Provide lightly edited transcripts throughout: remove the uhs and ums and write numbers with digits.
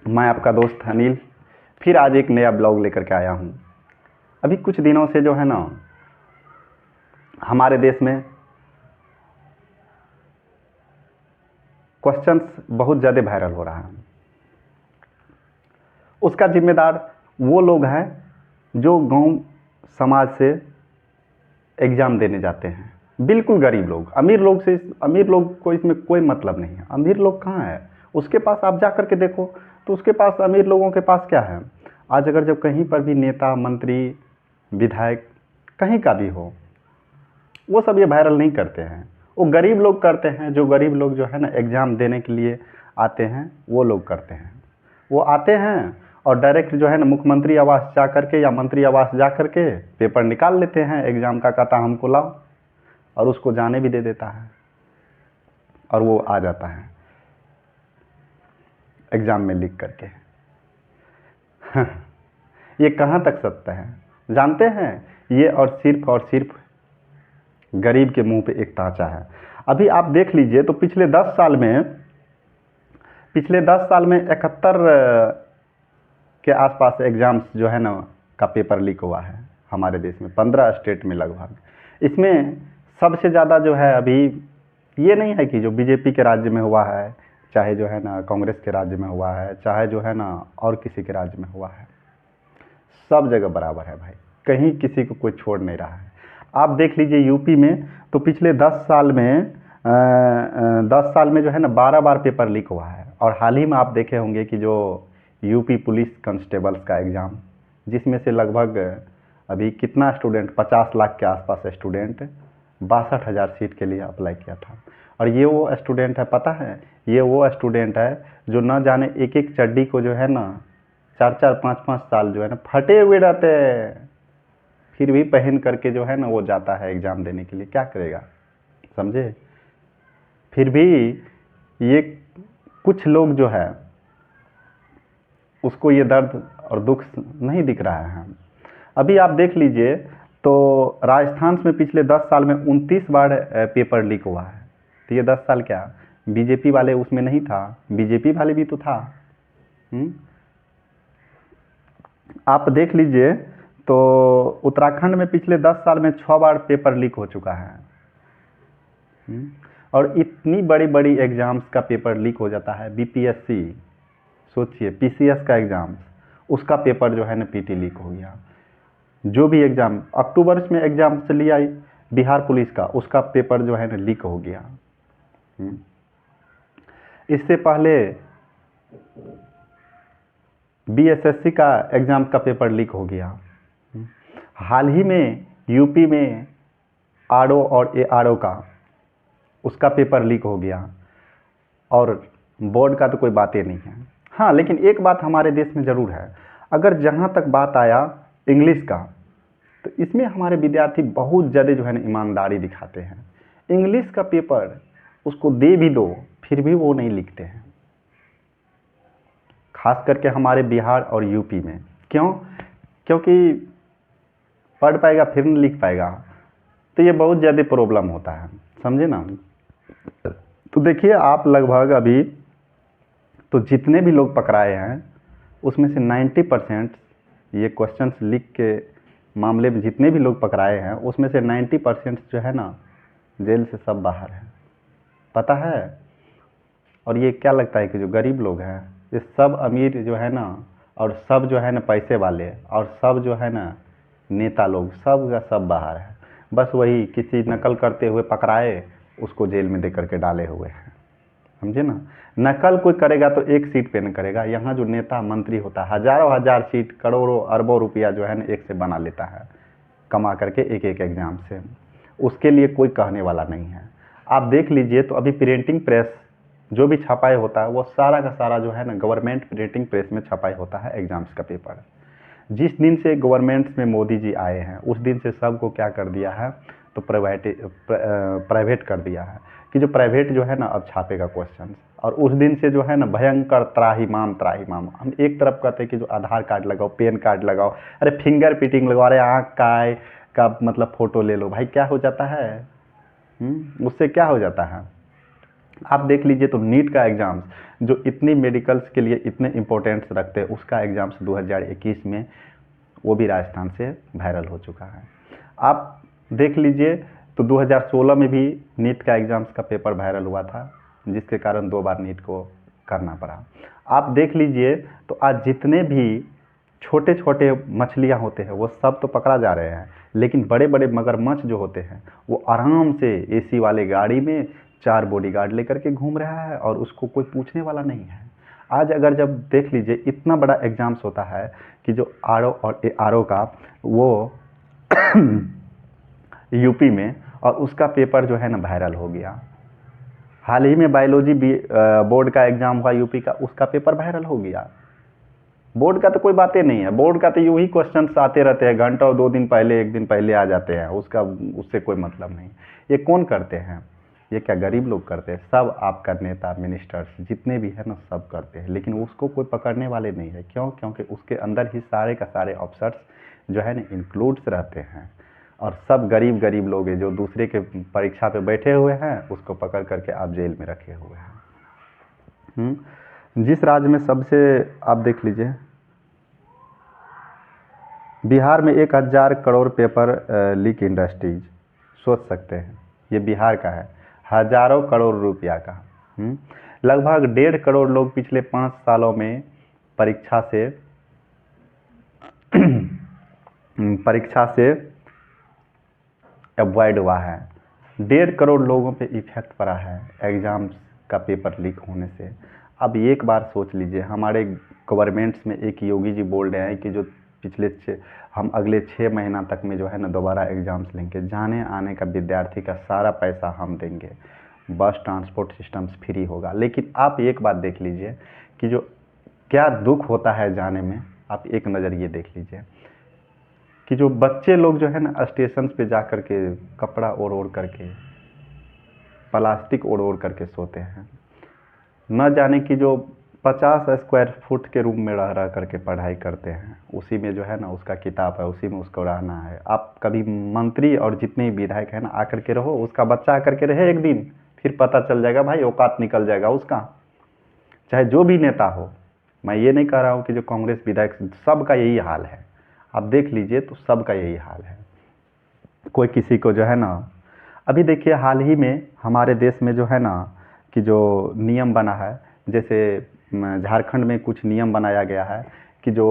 मैं आपका दोस्त अनिल फिर आज एक नया ब्लॉग लेकर के आया हूँ। अभी कुछ दिनों से जो है ना हमारे देश में क्वेश्चंस बहुत ज़्यादा वायरल हो रहा है। उसका जिम्मेदार वो लोग हैं जो गांव समाज से एग्ज़ाम देने जाते हैं। बिल्कुल गरीब लोग, अमीर लोग को इसमें कोई मतलब नहीं है। अमीर लोग कहाँ है, उसके पास आप जा कर के देखो तो उसके पास, अमीर लोगों के पास क्या है। आज अगर जब कहीं पर भी नेता, मंत्री, विधायक कहीं का भी हो, वो सब ये वायरल नहीं करते हैं। वो गरीब लोग करते हैं। जो गरीब लोग जो है ना एग्ज़ाम देने के लिए आते हैं, वो लोग करते हैं। वो आते हैं और डायरेक्ट जो है ना मुख्यमंत्री आवास जा करके या मंत्री आवास जा करके पेपर निकाल लेते हैं एग्ज़ाम का, कहता हमको लाओ, और उसको जाने भी दे देता है और वो आ जाता है एग्ज़ाम में लिख करके। ये कहाँ तक सत्य है जानते हैं? ये और सिर्फ गरीब के मुंह पे एक ताचा है। अभी आप देख लीजिए तो पिछले 10 साल में 71 के आसपास एग्ज़ाम्स जो है ना का पेपर लीक हुआ है हमारे देश में, 15 स्टेट में लगभग। इसमें सबसे ज़्यादा जो है, अभी ये नहीं है कि जो बीजेपी के राज्य में हुआ है, चाहे जो है ना कांग्रेस के राज्य में हुआ है, चाहे जो है ना और किसी के राज्य में हुआ है, सब जगह बराबर है भाई। कहीं किसी को कोई छोड़ नहीं रहा है। आप देख लीजिए यूपी में तो पिछले 10 साल में जो है ना 12 बार पेपर लीक हुआ है। और हाल ही में आप देखे होंगे कि जो यूपी पुलिस कांस्टेबल्स का एग्ज़ाम, जिसमें से लगभग अभी कितना स्टूडेंट, 50 लाख के आसपास स्टूडेंट 62,000 सीट के लिए अप्लाई किया था। और ये वो स्टूडेंट है, पता है, ये वो स्टूडेंट है जो न जाने एक एक चड्डी को जो है ना 4-4, 5-5 साल जो है ना फटे हुए रहते हैं, फिर भी पहन करके जो है ना वो जाता है एग्ज़ाम देने के लिए। क्या करेगा, समझे? फिर भी ये कुछ लोग जो है उसको ये दर्द और दुख नहीं दिख रहा है। अभी आप देख लीजिए तो राजस्थान में पिछले 10 साल में 29 बार पेपर लीक हुआ है। तो ये 10 साल क्या बीजेपी वाले उसमें नहीं था? बीजेपी वाले भी तो था। आप देख लीजिए तो उत्तराखंड में पिछले 10 साल में 6 बार पेपर लीक हो चुका है। और इतनी बड़ी बड़ी एग्ज़ाम्स का पेपर लीक हो जाता है। बीपीएससी, सोचिए, पीसीएस का एग्ज़ाम, उसका पेपर जो है ना पीटी लीक हो गया। जो भी एग्ज़ाम अक्टूबर में एग्ज़ाम से लिया बिहार पुलिस का, उसका पेपर जो है ना लीक हो गया। इससे पहले बीएसएससी का एग्ज़ाम का पेपर लीक हो गया। हाल ही में यूपी में आरओ और एआरओ का, उसका पेपर लीक हो गया। और बोर्ड का तो कोई बात ही नहीं है। हाँ, लेकिन एक बात हमारे देश में ज़रूर है, अगर जहाँ तक बात आया इंग्लिश का, तो इसमें हमारे विद्यार्थी बहुत ज़्यादा जो है ना ईमानदारी दिखाते हैं। इंग्लिश का पेपर उसको दे भी दो, फिर भी वो नहीं लिखते हैं, खास करके हमारे बिहार और यूपी में। क्यों? क्योंकि पढ़ पाएगा फिर नहीं लिख पाएगा, तो ये बहुत ज़्यादा प्रॉब्लम होता है, समझे ना? तो देखिए आप लगभग अभी तो जितने भी लोग पकड़ाए हैं उसमें से 90% ये क्वेश्चंस लीक के मामले में जितने भी लोग पकड़ाए हैं उसमें से 90% जो है ना जेल से सब बाहर है, पता है? और ये क्या लगता है कि जो गरीब लोग हैं, ये सब अमीर जो है ना, और सब जो है ना पैसे वाले, और सब जो है ना नेता लोग, सब का सब बाहर है। बस वही किसी नकल करते हुए पकड़ाए, उसको जेल में दे करके डाले हुए हैं, समझे ना? नकल कोई करेगा तो एक सीट पे न करेगा। यहाँ जो नेता मंत्री होता है, हजारों हजार सीट, करोड़ों अरबों रुपया जो है ना एक से बना लेता है, कमा करके एक एक एग्जाम से। उसके लिए कोई कहने वाला नहीं है। आप देख लीजिए तो अभी प्रिंटिंग प्रेस जो भी छपाई होता है वो सारा का सारा जो है ना गवर्नमेंट प्रिंटिंग प्रेस में छपाई होता है एग्जाम्स का पेपर। जिस दिन से गवर्नमेंट में मोदी जी आए हैं उस दिन से सबको क्या कर दिया है, तो प्राइवेट कर दिया है कि जो प्राइवेट जो है ना अब छापेगा क्वेश्चन। और उस दिन से जो है ना भयंकर त्राहिमाम। हम एक तरफ कहते हैं कि जो आधार कार्ड लगाओ, पैन कार्ड लगाओ, अरे फिंगर प्रिंटिंग लगाओ, अरे आँख का मतलब फ़ोटो ले लो। भाई क्या हो जाता है? उससे क्या हो जाता है? आप देख लीजिए तो नीट का एग्ज़ाम्स जो इतनी मेडिकल्स के लिए इतने इम्पोर्टेंस रखते हैं, उसका एग्ज़ाम्स 2021 में वो भी राजस्थान से वायरल हो चुका है। आप देख लीजिए तो 2016 में भी नीट का एग्ज़ाम्स का पेपर वायरल हुआ था, जिसके कारण 2 बार नीट को करना पड़ा। आप देख लीजिए तो आज जितने भी छोटे छोटे मछलियाँ होते हैं वो सब तो पकड़ा जा रहे हैं, लेकिन बड़े बड़े मगरमच्छ जो होते हैं वो आराम से एसी वाले गाड़ी में 4 बॉडीगार्ड लेकर के घूम रहा है और उसको कोई पूछने वाला नहीं है। आज अगर जब देख लीजिए इतना बड़ा एग्ज़ाम्स होता है कि जो आरओ और एआरओ का वो यूपी में, और उसका पेपर जो है ना वायरल हो गया। हाल ही में बायोलॉजी बोर्ड का एग्ज़ाम हुआ यूपी का, उसका पेपर वायरल हो गया। बोर्ड का तो कोई बातें नहीं है, बोर्ड का तो यूं ही क्वेश्चंस आते रहते हैं, घंटों 2 दिन पहले 1 दिन पहले आ जाते हैं, उसका उससे कोई मतलब नहीं। ये कौन करते हैं? ये क्या गरीब लोग करते हैं? सब आपका नेता मिनिस्टर्स जितने भी है ना सब करते हैं, लेकिन उसको कोई पकड़ने वाले नहीं है। क्यों? क्योंकि उसके अंदर ही सारे का सारे ऑफिसर्स जो है ना इंक्लूड्स रहते हैं, और सब गरीब गरीब लोग हैं जो दूसरे के परीक्षा पे बैठे हुए हैं, उसको पकड़ करके आप जेल में रखे हुए हैं। जिस राज्य में सबसे, आप देख लीजिए बिहार में 1000 करोड़ पेपर लीक इंडस्ट्रीज, सोच सकते हैं, ये बिहार का है, हजारों करोड़ रुपया का। लगभग 1.5 करोड़ लोग पिछले 5 सालों में परीक्षा से परीक्षा से अवॉइड हुआ है। 1.5 करोड़ लोगों पे इफेक्ट पड़ा है एग्ज़ाम्स का पेपर लीक होने से। अब एक बार सोच लीजिए, हमारे गवर्नमेंट्स में एक योगी जी बोल रहे हैं कि जो हम अगले 6 महीना तक में जो है ना दोबारा एग्ज़ाम्स लेंगे, जाने आने का विद्यार्थी का सारा पैसा हम देंगे, बस ट्रांसपोर्ट सिस्टम्स फ्री होगा। लेकिन आप एक बात देख लीजिए कि जो क्या दुख होता है जाने में, आप एक नज़र ये देख लीजिए कि जो बच्चे लोग जो है ना स्टेशन पे जा कर के कपड़ा ओढ़ ओढ़ करके, प्लास्टिक ओढ़ ओढ़ करके सोते हैं, न जाने कि जो 50 स्क्वायर फुट के रूम में रह रह करके पढ़ाई करते हैं, उसी में जो है ना उसका किताब है, उसी में उसको रहना है। आप कभी मंत्री और जितने भी विधायक हैं ना आकर के रहो, उसका बच्चा आकर के रहे एक दिन, फिर पता चल जाएगा भाई, औकात निकल जाएगा उसका, चाहे जो भी नेता हो। मैं ये नहीं कह रहा हूँ कि जो कांग्रेस विधायक, सबका यही हाल है। आप देख लीजिए तो सबका यही हाल है, कोई किसी को जो है ना। अभी देखिए हाल ही में हमारे देश में जो है ना कि जो नियम बना है, जैसे झारखंड में कुछ नियम बनाया गया है कि जो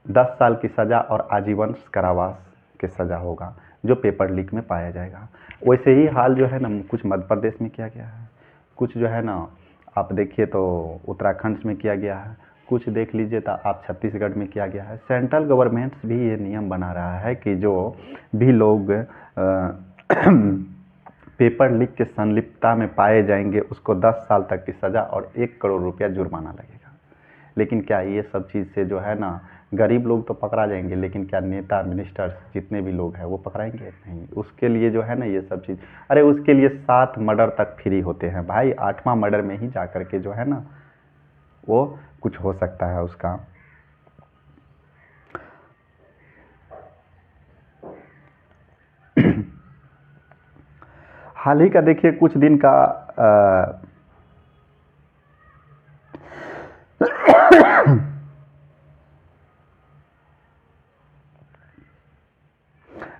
10 साल की सज़ा और आजीवन कारावास की सज़ा होगा जो पेपर लीक में पाया जाएगा। वैसे ही हाल जो है ना कुछ मध्य प्रदेश में किया गया है, कुछ जो है ना आप देखिए तो उत्तराखंड में किया गया है, कुछ देख लीजिए तो आप छत्तीसगढ़ में किया गया है। सेंट्रल गवर्नमेंट्स भी ये नियम बना रहा है कि जो भी लोग पेपर लीक के संलिप्तता में पाए जाएंगे उसको 10 साल तक की सज़ा और 1 करोड़ रुपया जुर्माना लगेगा। लेकिन क्या ये सब चीज़ से जो है ना गरीब लोग तो पकड़ा जाएंगे, लेकिन क्या नेता मिनिस्टर्स जितने भी लोग हैं वो पकड़ाएंगे? नहीं। उसके लिए जो है ना ये सब चीज़, अरे उसके लिए 7 मर्डर तक फ्री होते हैं भाई, 8वां मर्डर में ही जा कर के जो है ना वो कुछ हो सकता है उसका। हाल ही का देखिए कुछ दिन का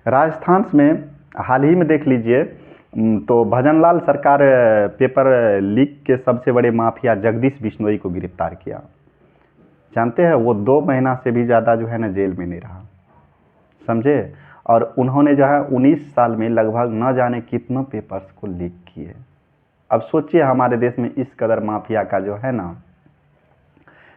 राजस्थान में हाल ही में देख लीजिए तो भजनलाल सरकार पेपर लीक के सबसे बड़े माफिया जगदीश बिश्नोई को गिरफ्तार किया। जानते हैं वो 2 महीना से भी ज़्यादा जो है ना जेल में नहीं रहा, समझे। और उन्होंने जो है 19 साल में लगभग न जाने कितनों पेपर्स को लीक किए। अब सोचिए हमारे देश में इस कदर माफिया का जो है ना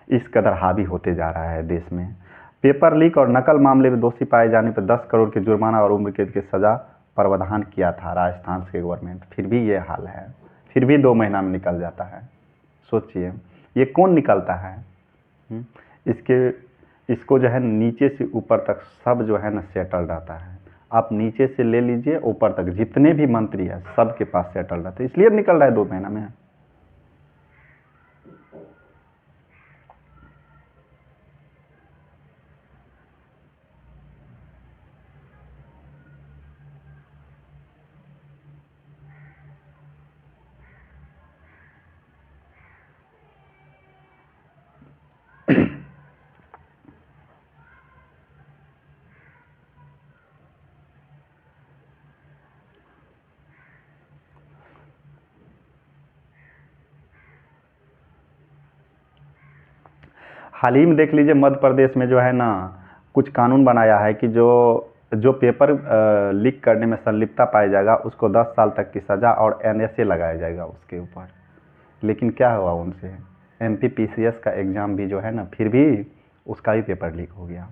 इस कदर हावी होते जा रहा है देश में। पेपर लीक और नकल मामले में दोषी पाए जाने पर 10 करोड़ के जुर्माना और उम्र कैद की सज़ा प्रावधान किया था राजस्थान के गवर्नमेंट, फिर भी ये हाल है, फिर भी 2 महीना में निकल जाता है। सोचिए ये कौन निकलता है? इसके इसको जो है नीचे से ऊपर तक सब जो है ना सेटल रहता है। आप नीचे से ले लीजिए ऊपर तक जितने भी मंत्री हैं सबके पास सेटल रहता है, इसलिए निकल रहा है 2 महीना में। हाल ही में देख लीजिए मध्य प्रदेश में जो है ना कुछ कानून बनाया है कि जो जो पेपर लीक करने में संलिप्तता पाया जाएगा उसको 10 साल तक की सज़ा और एनएसए लगाया जाएगा उसके ऊपर। लेकिन क्या हुआ उनसे, एमपीपीसीएस का एग्ज़ाम भी जो है ना फिर भी उसका भी पेपर लीक हो गया।